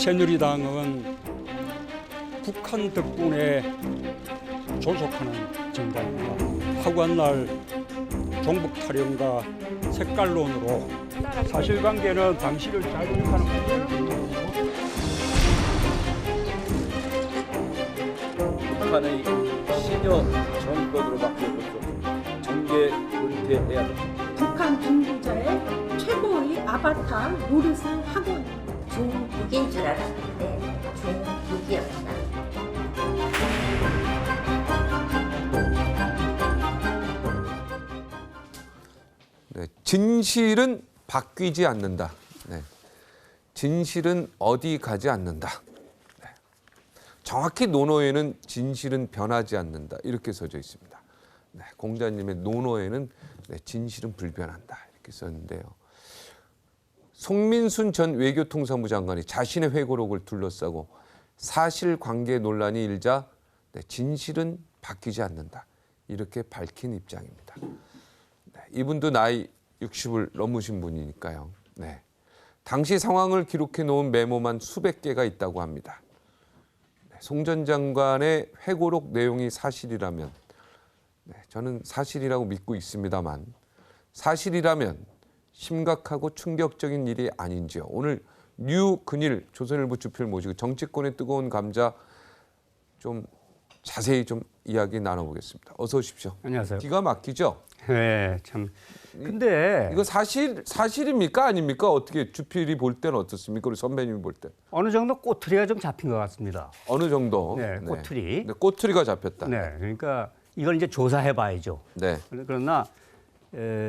새누리당은 북한 덕분에 존속하는 정당입니다. 하관날 종북 타령과 색깔론으로 사실관계는 당시를 잘 기억하는 거예요. 북한의 신여 정권으로 바뀌어서 정계 은퇴해야 됩니다. 북한 중부자의 최고의 아바타 노릇을 하고 있는 중국인 줄 알았는데 중국이었다. 네, 진실은 바뀌지 않는다. 네. 진실은 어디 가지 않는다. 네. 정확히 논어에는 진실은 변하지 않는다. 이렇게 써져 있습니다. 네, 공자님의 논어에는 네, 진실은 불변한다. 이렇게 썼는데요. 송민순 전 외교통상부 장관이 자신의 회고록을 둘러싸고 사실관계 논란이 일자 네, 진실은 바뀌지 않는다. 이렇게 밝힌 입장입니다. 네, 이분도 나이 60을 넘으신 분이니까요. 네, 당시 상황을 기록해 놓은 메모만 수백 개가 있다고 합니다. 네, 송 전 장관의 회고록 내용이 사실이라면 네, 저는 사실이라고 믿고 있습니다만 사실이라면 심각하고 충격적인 일이 아닌지요. 오늘 류근일 조선일보 주필 모시고 정치권의 뜨거운 감자 좀 자세히 좀 이야기 나눠보겠습니다. 어서 오십시오. 안녕하세요. 기가 막히죠? 네, 참. 근데 이거 사실입니까 아닙니까? 어떻게 주필이 볼 때는 어떻습니까? 우리 선배님이 볼 때. 어느 정도 꼬투리가 좀 잡힌 것 같습니다. 어느 정도? 네, 꼬투리. 네, 꼬투리가 잡혔다. 네, 그러니까 이걸 이제 조사해봐야죠. 네. 그러나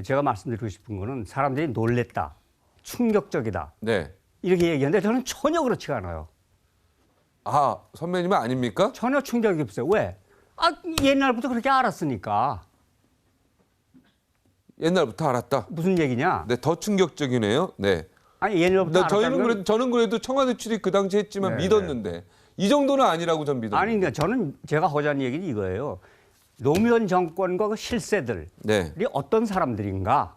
제가 말씀드리고 싶은 거는 사람들이 놀랬다, 충격적이다 네. 이렇게 얘기하는데 저는 전혀 그렇지가 않아요. 아, 선배님은 아닙니까? 전혀 충격이 없어요. 왜? 아, 옛날부터 그렇게 알았으니까. 옛날부터 알았다. 무슨 얘기냐? 네, 더 충격적이네요. 네. 아니 옛날부터 알았다는 저는 그래도 청와대 출입 그 당시 했지만 네, 믿었는데 이 정도는 아니라고 전 믿었는데. 아니 그러니까 저는 제가 하자는 얘기는 이거예요. 노무현 정권과 그 실세들이 네. 어떤 사람들인가?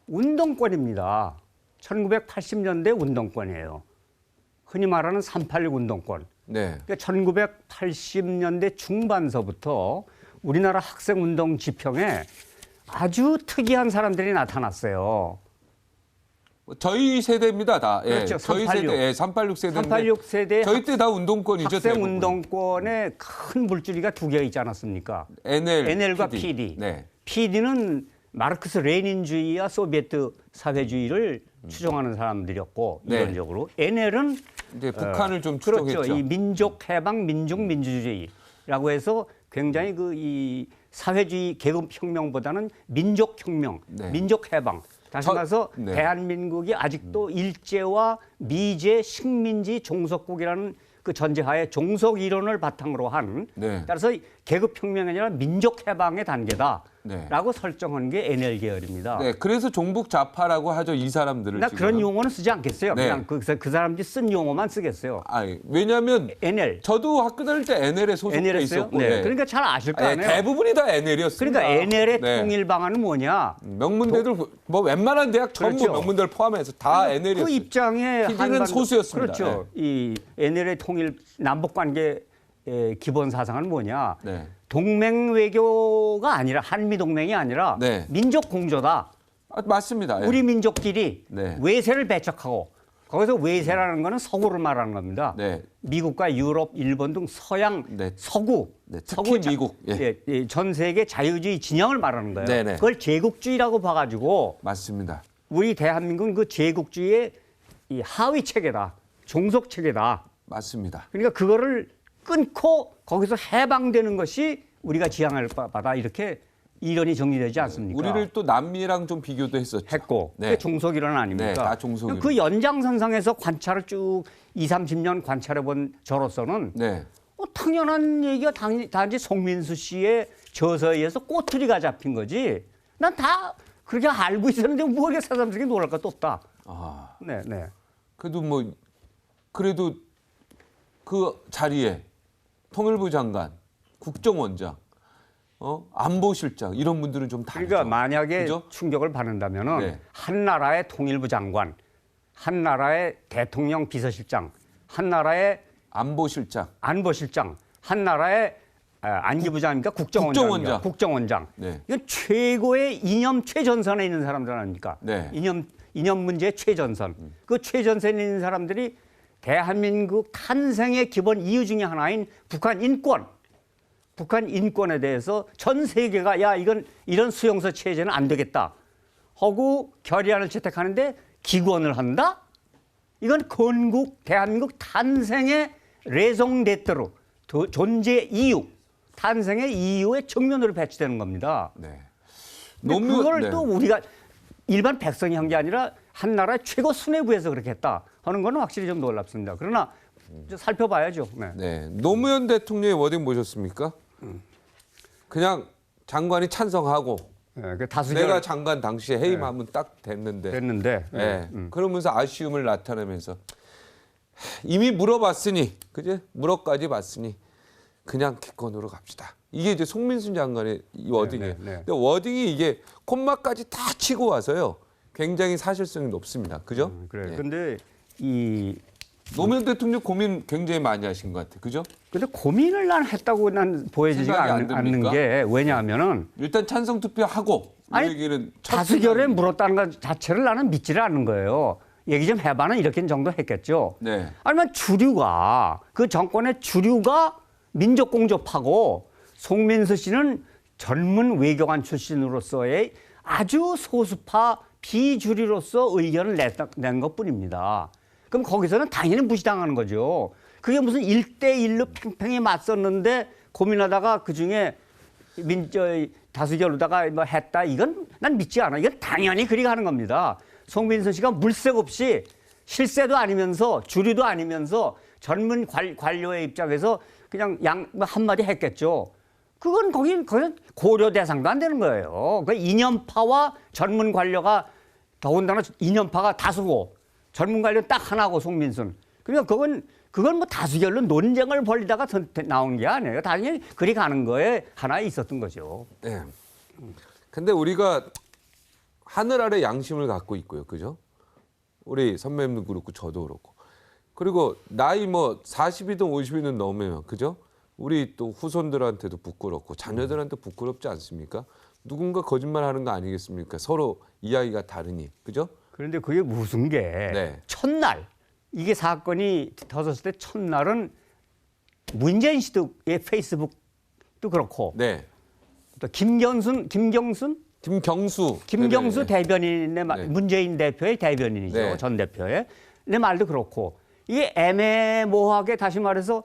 운동권입니다. 1980년대 운동권이에요. 흔히 말하는 386 운동권. 네. 그러니까 1980년대 중반서부터 우리나라 학생운동 지평에 아주 특이한 사람들이 나타났어요. 저희 세대입니다, 다. 예. 그렇죠. 저희 386. 세대, 예, 386 세대인데. 386 세대 저희 때 다 운동권이죠. 학생운동권에 큰 물줄기가 두 개가 있지 않았습니까? NL과 NL과 PD. 네. PD는 마르크스 레닌주의와 소비에트 사회주의를 추종하는 사람들이었고 네. 이론적으로 NL은 이제 북한을 좀 추종했죠. 그렇죠. 이 민족 해방, 민족 민주주의라고 해서 굉장히 그 이 사회주의 계급 혁명보다는 민족 혁명, 네. 민족 해방. 다시 말해서 네. 대한민국이 아직도 일제와 미제, 식민지, 종속국이라는 그 전제하에 종속 이론을 바탕으로 한 네. 따라서 계급 혁명이 아니라 민족 해방의 단계다라고 네. 설정한 게 NL 계열입니다. 네, 그래서 종북 좌파라고 하죠, 이 사람들을. 나 지금. 그런 용어는 쓰지 않겠어요. 네. 그냥 그 사람들이 쓴 용어만 쓰겠어요. 아니, 왜냐하면 NL. 저도 학교 다닐 때 NL에 소속돼 NL 했어요? 있었고. 네. 네. 그러니까 잘 아실 거 아니, 아니에요. 대부분이 다 NL이었습니다. 그러니까 NL의 네. 통일 방안은 뭐냐? 명문대들 뭐 웬만한 대학 전부 그렇죠. 명문대를 포함해서 다 NL이었어요. 그 입장에 PD는 소수였습니다. 그렇죠. 이 NL의 통일 남북 관계 기본 사상은 뭐냐? 네. 동맹 외교가 아니라 한미 동맹이 아니라 네. 민족 공조다. 아, 맞습니다. 예. 우리 민족끼리 네. 외세를 배척하고 거기서 외세라는 거는 서구를 말하는 겁니다. 네. 미국과 유럽, 일본 등 서양, 네. 서구, 네, 특히 미국. 예. 전 세계 자유주의 진영을 말하는 거예요. 네네. 그걸 제국주의라고 봐가지고 맞습니다. 우리 대한민국은 그 제국주의의 이 하위 체계다, 종속 체계다. 맞습니다. 그러니까 그거를 끊고 거기서 해방되는 것이 우리가 지향할 바다 이렇게 이론이 정리되지 않습니까? 우리를 또 남미랑 좀 비교도 했었죠. 했고 네. 그게 종속 이론 아닙니까? 네, 다 종속 이론. 그 연장선상에서 관찰을 쭉 30년 관찰해 본 저로서는 네. 당연한 얘기가 단지 송민수 씨의 저서에 의해서 꼬투리가 잡힌 거지. 난 다 그렇게 알고 있었는데 뭐 이렇게 새삼스럽게 놀랄 것도 없다. 아, 네, 네. 그래도 그 자리에 통일부 장관, 국정원장, 안보실장 이런 분들은 좀 다르죠. 그러니까 만약에 그죠? 충격을 받는다면은 네. 한 나라의 통일부 장관, 한 나라의 대통령 비서실장, 한나라의 안보실장. 안보실장, 한나라의 안기부장입니까? 국정원장. 국정원장. 네. 이건 최고의 이념 최전선에 있는 사람들 아닙니까? 네. 이념 문제의 최전선. 그 최전선에 있는 사람들이 대한민국 탄생의 기본 이유 중에 하나인 북한 인권에 대해서 전 세계가 야 이건 이런 수용소 체제는 안 되겠다 하고 결의안을 채택하는데 기권을 한다? 이건 건국 대한민국 탄생의 레송데트로 존재 이유, 탄생의 이유의 정면으로 배치되는 겁니다. 네. 근데 그걸 네. 또 우리가 일반 백성이 한 게 아니라 한나라의 최고 수뇌부에서 그렇게 했다 하는 건 확실히 좀 놀랍습니다. 그러나 좀 살펴봐야죠. 네. 네. 노무현 대통령의 워딩 보셨습니까? 그냥 장관이 찬성하고 네, 그 다수결 내가 장관 당시에 해임하면 딱 됐는데. 됐는데 네. 그러면서 아쉬움을 나타내면서 이미 물어봤으니, 그제 물어까지 봤으니 그냥 기권으로 갑시다. 이게 이제 송민순 장관의 이 워딩이에요. 네. 근데 워딩이 이게 콤마까지 다 치고 와서요. 굉장히 사실성이 높습니다. 그죠? 그래. 네. 근데 이 노무현 대통령 고민 굉장히 많이 하신 것 같아요. 그죠? 근데 고민을 난 했다고 난 보여지지가 생각이 안 않는 듭니까? 게 왜냐하면은 일단 찬성 투표하고 이 아니, 얘기는 첫 다수결에 순간입니다. 물었다는 것 자체를 나는 믿지를 않는 거예요. 얘기 좀 해봐는 이렇게 정도 했겠죠. 네. 아니면 주류가 그 정권의 주류가 민족 공조파고 송민수 씨는 젊은 외교관 출신으로서의 아주 소수파 비주류로서 의견을 낸 것뿐입니다. 그럼 거기서는 당연히 무시당하는 거죠. 그게 무슨 1대1로 팽팽히 맞섰는데 고민하다가 그중에 다수결로다가 뭐 했다. 이건 난 믿지 않아. 이건 당연히 그리 가는 겁니다. 송민수 씨가 물색 없이 실세도 아니면서 주류도 아니면서 젊은 관료의 입장에서 그냥 한마디 했겠죠. 그건 거긴 고려 대상도 안 되는 거예요. 그 이념파와 젊은 관료가 더군다나 이념파가 다수고 젊은 관료 딱 하나고 송민순. 그러니까 그건 뭐 다수결로 논쟁을 벌리다가 나온 게 아니에요. 당연히 그리 가는 거에 하나 있었던 거죠. 네. 근데 우리가 하늘 아래 양심을 갖고 있고요. 그죠? 우리 선배님도 그렇고 저도 그렇고. 그리고 나이 뭐 40이든 50이든 넘으면 그죠? 우리 또 후손들한테도 부끄럽고 자녀들한테 부끄럽지 않습니까? 누군가 거짓말하는 거 아니겠습니까? 서로 이야기가 다르니. 그죠? 그런데 그게 무슨 게 네. 첫날 이게 사건이 터졌을 때 첫날은 문재인 씨의 페이스북도 그렇고 네. 또 김경수 네네. 대변인의 네. 문재인 대표의 대변인이죠. 네. 전 대표의 내 말도 그렇고 이게 애매모호하게 다시 말해서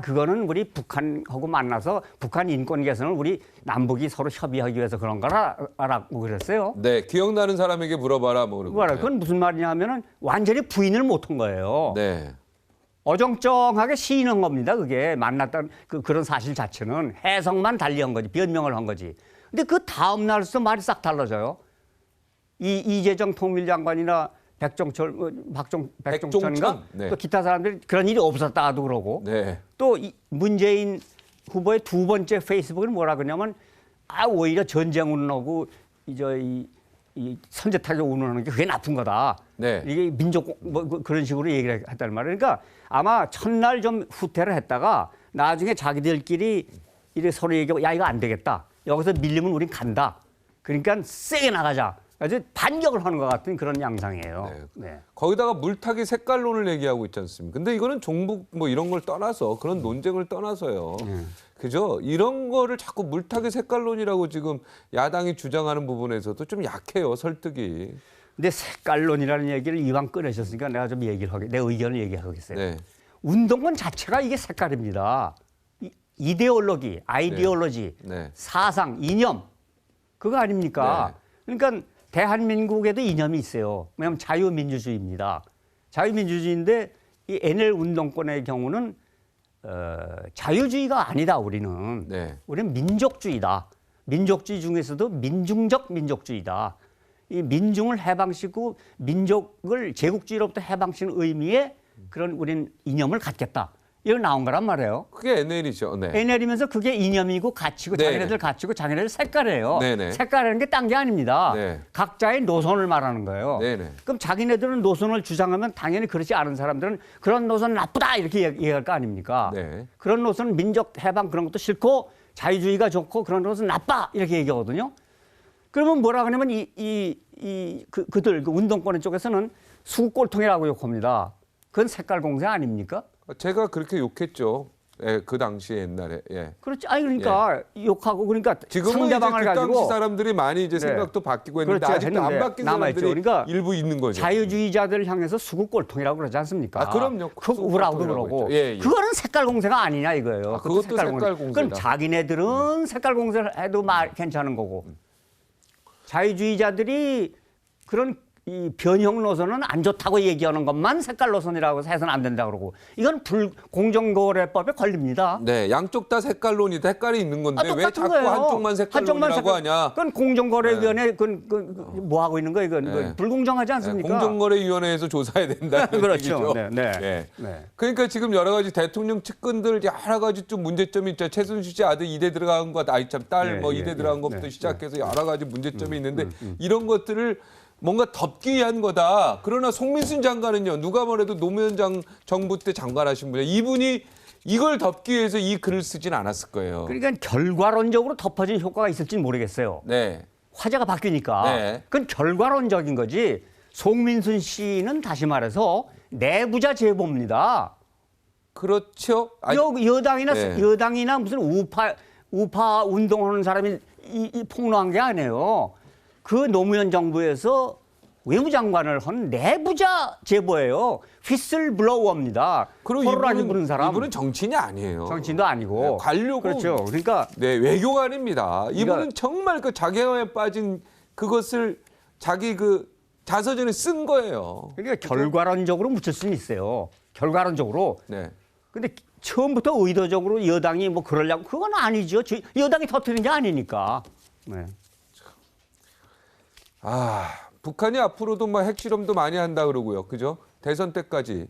그거는 우리 북한하고 만나서 북한 인권 개선을 우리 남북이 서로 협의하기 위해서 그런 거라고 그랬어요. 네, 기억나는 사람에게 물어봐라 뭐 그러고. 그건 무슨 말이냐 하면은 완전히 부인을 못한 거예요. 네. 어정쩡하게 시인한 겁니다. 그게 만났던 그런 사실 자체는 해석만 달리한 거지, 변명을 한 거지. 근데 그 다음 날부터 말이 싹 달라져요. 이재정 통일장관이나 백종천인가? 네. 또 기타 사람들이 그런 일이 없었다도 그러고. 네. 또 문재인 후보의 두 번째 페이스북은 뭐라 그러냐면 오히려 전쟁 운운하고 이 선제타격 운운하는 게 그게 나쁜 거다. 네. 이게 민족 그런 식으로 얘기를 했단 말이에요. 그러니까 아마 첫날 좀 후퇴를 했다가 나중에 자기들끼리 이렇게 서로 얘기하고 야 이거 안 되겠다. 여기서 밀리면 우린 간다. 그러니까 세게 나가자. 아주 반격을 하는 것 같은 그런 양상이에요. 네. 거기다가 물타기 색깔론을 얘기하고 있지 않습니까? 근데 이거는 종북 뭐 이런 걸 떠나서 그런 논쟁을 떠나서요. 그죠? 이런 거를 자꾸 물타기 색깔론이라고 지금 야당이 주장하는 부분에서도 좀 약해요, 설득이. 근데 색깔론이라는 얘기를 이왕 꺼내셨으니까 내가 좀 내 의견을 얘기하겠어요. 네. 운동권 자체가 이게 색깔입니다. 이데올로기, 아이디올로지, 네. 사상, 이념 그거 아닙니까? 그러니까 대한민국에도 이념이 있어요. 왜냐하면 자유민주주의입니다. 자유민주주의인데 이 NL 운동권의 경우는 자유주의가 아니다. 우리는 네. 우리는 민족주의다. 민족주의 중에서도 민중적 민족주의다. 이 민중을 해방시키고 민족을 제국주의로부터 해방시키는 의미의 그런 우리는 이념을 갖겠다. 이거 나온 거란 말이에요. 그게 NL이죠. 네. NL이면서 그게 이념이고 가치고 네. 자기네들 가치고 자기네들 색깔이에요. 네네. 색깔이라는 게 딴 게 아닙니다. 네. 각자의 노선을 말하는 거예요. 네네. 그럼 자기네들은 노선을 주장하면 당연히 그렇지 않은 사람들은 그런 노선 나쁘다 이렇게 얘기할 거 아닙니까? 네. 그런 노선 민족 해방 그런 것도 싫고 자유주의가 좋고 그런 노선 나빠 이렇게 얘기하거든요. 그러면 뭐라 그러냐면 그들 그 운동권 쪽에서는 수국골통이라고 욕합니다. 그건 색깔 공세 아닙니까? 제가 그렇게 욕했죠. 예, 그 당시에 옛날에. 예. 그렇지. 아니 그러니까 욕하고 그러니까 지금은 상대방을 이제 그 가지고 당시 사람들이 많이 이제 네. 생각도 바뀌고 했는데 그렇죠. 아직도 안 했는데 바뀐 남아있죠. 사람들이 그러니까 일부 있는 거죠. 자유주의자들을 향해서 수국골통이라고 그러지 않습니까? 아, 그럼요. 그 우라고 그러고 했죠. 예, 예. 그거는 색깔 공세가 아니냐 이거예요. 아, 그것도 색깔 공세다. 그럼 자기네들은 색깔 공세를 해도 괜찮은 거고 자유주의자들이 그런 이 변형 노선은 안 좋다고 얘기하는 것만 색깔 노선이라고 해서는 안 된다 그러고 이건 공정거래법에 걸립니다. 네, 양쪽 다 색깔론이다. 색깔이 있는 건데 왜 똑같은 자꾸 거예요. 한쪽만 색깔론이라고 하냐? 그건 공정거래위원회 뭐 하고 있는 거예요? 이건 네. 불공정하지 않습니까? 공정거래위원회에서 조사해야 된다는 그렇죠. 얘기죠. 네, 네. 예. 네. 그러니까 지금 여러 가지 대통령 측근들 여러 가지 좀 문제점이 있죠. 최순실 씨 아들 이대 들어간 것, 아이 참 딸 네, 뭐 네, 이대 네, 들어간 네, 것부터 네. 시작해서 여러 가지 문제점이 있는데 이런 것들을 뭔가 덮기 위한 거다. 그러나 송민순 장관은요. 누가 뭐래도 노무현 정부 때 장관하신 분이에요. 이분이 이걸 덮기 위해서 이 글을 쓰진 않았을 거예요. 그러니까 결과론적으로 덮어진 효과가 있을지는 모르겠어요. 네. 화제가 바뀌니까. 네. 그건 결과론적인 거지. 송민순 씨는 다시 말해서 내부자 제보입니다. 그렇죠. 아니, 네. 여당이나 무슨 우파 운동하는 사람이 이 폭로한 게 아니에요. 그 노무현 정부에서 외무장관을 한 내부자 제보예요. 휘슬블로워입니다. 그리고 호루라기 부는 사람. 이분은 정치인이 아니에요. 정치인도 아니고. 네, 관료고. 그렇죠. 그러니까 네, 외교관입니다. 이분은 정말 그 자괴감에 빠진 그것을 자기 그 자서전에 쓴 거예요. 그러니까 결과론적으로 묻힐 수는 있어요. 결과론적으로. 네. 근데 처음부터 의도적으로 여당이 뭐 그러려고 그건 아니죠. 여당이 터뜨린 게 아니니까. 네. 아, 북한이 앞으로도 뭐 핵실험도 많이 한다 그러고요. 그죠? 대선 때까지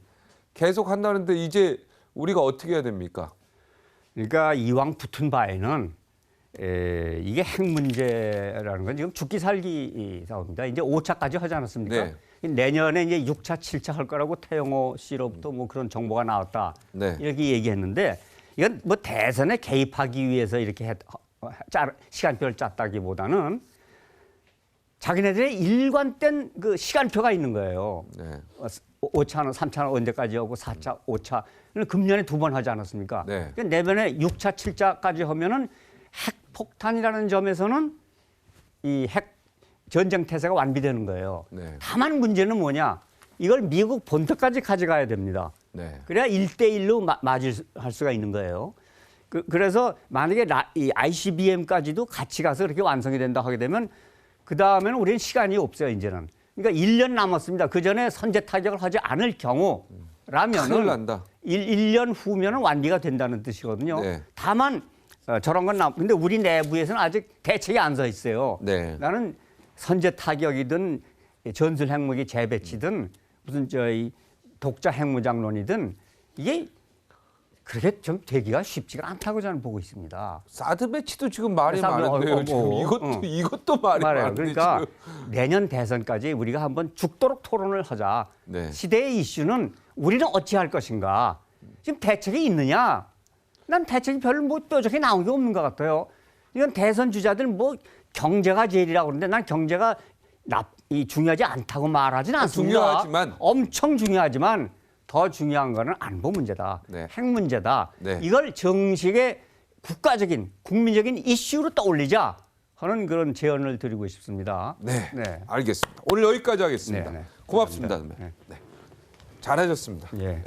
계속 한다는데 이제 우리가 어떻게 해야 됩니까? 그러니까 이왕 붙은 바에는 이게 핵 문제라는 건 지금 죽기 살기 싸움입니다. 이제 5차까지 하지 않았습니까? 네. 내년에 이제 6차, 7차 할 거라고 태영호 씨로부터 뭐 그런 정보가 나왔다. 네. 이렇게 얘기했는데 이건 뭐 대선에 개입하기 위해서 이렇게 시간표를 짰다기보다는 자기네들의 일관된 그 시간표가 있는 거예요. 네. 5차는 3차는 언제까지 하고 4차, 5차는 금년에 2번 하지 않았습니까? 네. 그러니까 내년에 6차, 7차까지 하면은 핵폭탄이라는 점에서는 이 핵 전쟁 태세가 완비되는 거예요. 네. 다만 문제는 뭐냐? 이걸 미국 본토까지 가져가야 됩니다. 네. 그래야 1대1로 맞이할 수가 있는 거예요. 그래서 만약에 이 ICBM까지도 같이 가서 그렇게 완성이 된다 하게 되면 그 다음에는 우리는 시간이 없어요, 이제는. 그러니까 1년 남았습니다. 그 전에 선제 타격을 하지 않을 경우라면은 큰일 난다. 1년 후면은 완비가 된다는 뜻이거든요. 네. 다만 저런 건 근데 우리 내부에서는 아직 대책이 안 서 있어요. 네. 나는 선제 타격이든 전술 핵무기 재배치든 무슨 저희 독자 핵무장론이든 이게 그렇게 좀 되기가 쉽지가 않다고 저는 보고 있습니다. 사드 배치도 지금 말이 사드, 많은데요. 지금 이것도 말이 말해요. 많은데 그러니까 지금. 내년 대선까지 우리가 한번 죽도록 토론을 하자. 네. 시대의 이슈는 우리는 어찌할 것인가. 지금 대책이 있느냐? 난 대책이 별로 뭐 뾰족히 나온 게 없는 것 같아요. 이건 대선 주자들 뭐 경제가 제일이라고 그러는데 난 경제가 중요하지 않다고 말하지는 않습니다. 중요하지만. 엄청 중요하지만 더 중요한 거는 안보 문제다. 네. 핵 문제다. 네. 이걸 정식의 국가적인 국민적인 이슈로 떠올리자 하는 그런 제언을 드리고 싶습니다. 네. 네. 알겠습니다. 오늘 여기까지 하겠습니다. 네, 네. 고맙습니다. 선배. 네. 네. 잘하셨습니다. 예.